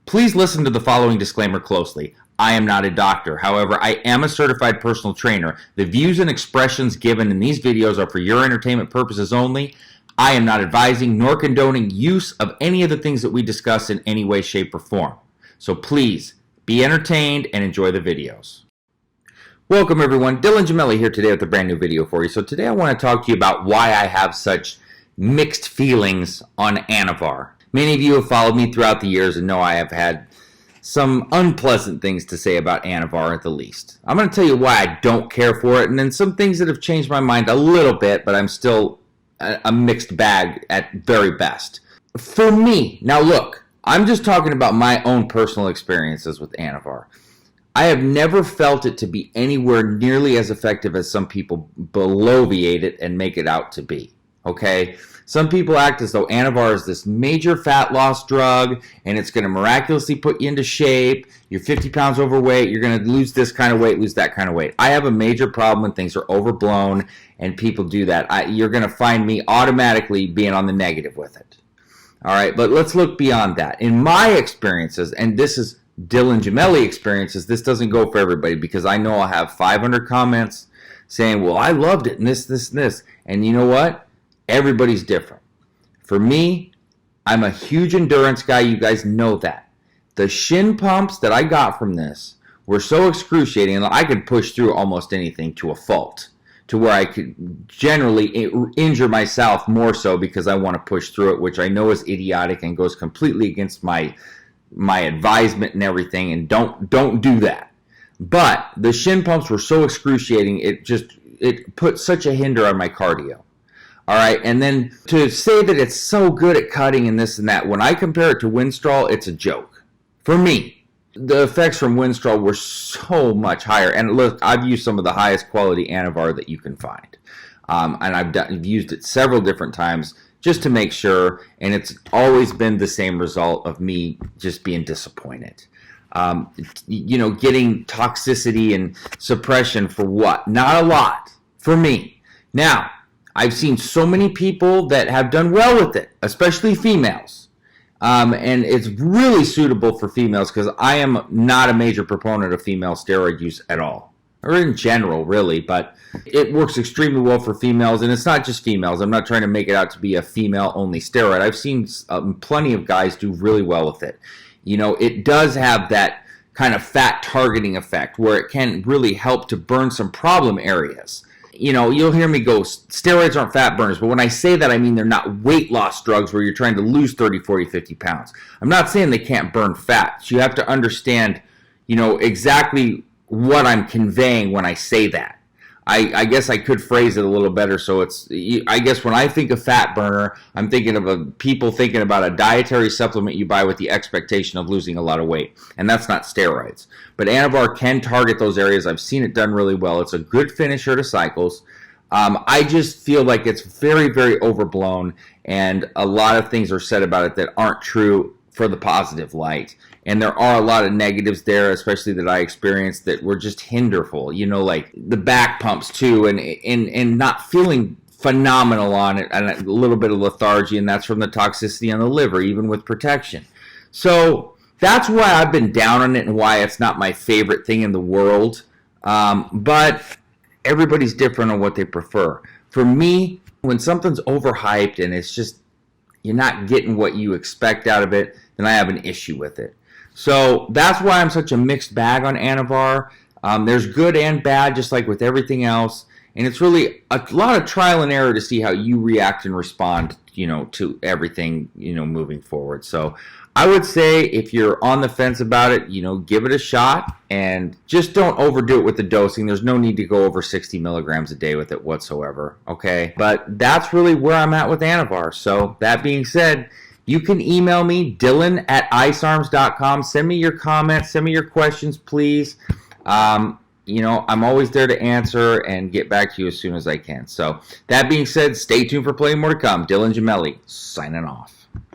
Please listen to the following disclaimer closely. I am not a doctor. However, I am a certified personal trainer. The views and expressions given in these videos are for your entertainment purposes only. I am not advising nor condoning use of any of the things that we discuss in any way, shape, or form. So please be entertained and enjoy the videos. Welcome everyone. Dylan Gemelli here today with a brand new video for you. So today I want to talk to you about why I have such mixed feelings on Anavar. Many of you have followed me throughout the years and know I have had some unpleasant things to say about Anavar at the least. I'm going to tell you why I don't care for it, and then some things that have changed my mind a little bit, but I'm still a mixed bag at very best. For me, now look, I'm just talking about my own personal experiences with Anavar. I have never felt it to be anywhere nearly as effective as some people bloviate it and make it out to be. Okay? Some people act as though Anavar is this major fat loss drug and it's going to miraculously put you into shape. You're 50 pounds overweight. You're going to lose this kind of weight, lose that kind of weight. I have a major problem when things are overblown and people do that. You're going to find me automatically being on the negative with it. All right, but let's look beyond that. In my experiences, and this is Dylan Gemelli experiences, this doesn't go for everybody because I know I'll have 500 comments saying, well, I loved it and this, and this. And you know what? Everybody's different. For me, I'm a huge endurance guy. You guys know that. The shin pumps that I got from this were so excruciating, and I could push through almost anything to a fault, to where I could generally injure myself more so because I want to push through it, which I know is idiotic and goes completely against my advisement and everything, and don't do that. But the shin pumps were so excruciating, it put such a hinder on my cardio. All right, and then to say that it's so good at cutting and this and that, when I compare it to Winstrol, it's a joke. For me, the effects from Winstrol were so much higher. And look, I've used some of the highest quality Anavar that you can find. And I've used it several different times just to make sure, and it's always been the same result of me just being disappointed. Getting toxicity and suppression for what? Not a lot for me. Now, I've seen so many people that have done well with it, especially females. And it's really suitable for females because I am not a major proponent of female steroid use at all. Or in general, really, but it works extremely well for females. And it's not just females. I'm not trying to make it out to be a female-only steroid. I've seen plenty of guys do really well with it. You know, it does have that kind of fat targeting effect where it can really help to burn some problem areas. You know, you'll hear me go, steroids aren't fat burners, but when I say that, I mean they're not weight loss drugs where you're trying to lose 30, 40, 50 pounds. I'm not saying they can't burn fat. So you have to understand, exactly what I'm conveying when I say that. I guess I could phrase it a little better. So I guess when I think of fat burner, I'm thinking of people thinking about a dietary supplement you buy with the expectation of losing a lot of weight. And that's not steroids. But Anavar can target those areas. I've seen it done really well. It's a good finisher to cycles. I just feel like it's very, very overblown. And a lot of things are said about it that aren't true for the positive light. And there are a lot of negatives there, especially that I experienced that were just hinderful. Like the back pumps too, and not feeling phenomenal on it, and a little bit of lethargy, and that's from the toxicity on the liver, even with protection. So that's why I've been down on it and why it's not my favorite thing in the world. But everybody's different on what they prefer. For me, when something's overhyped and it's just you're not getting what you expect out of it, then I have an issue with it. So that's why I'm such a mixed bag on Anavar. There's good and bad, just like with everything else. And it's really a lot of trial and error to see how you react and respond, to everything, moving forward. So I would say if you're on the fence about it, give it a shot and just don't overdo it with the dosing. There's no need to go over 60 milligrams a day with it whatsoever. Okay. But that's really where I'm at with Anavar. So that being said, you can email me, dylan@icearms.com. Send me your comments. Send me your questions, please. I'm always there to answer and get back to you as soon as I can. So that being said, stay tuned for plenty more to come. Dylan Gemelli, signing off.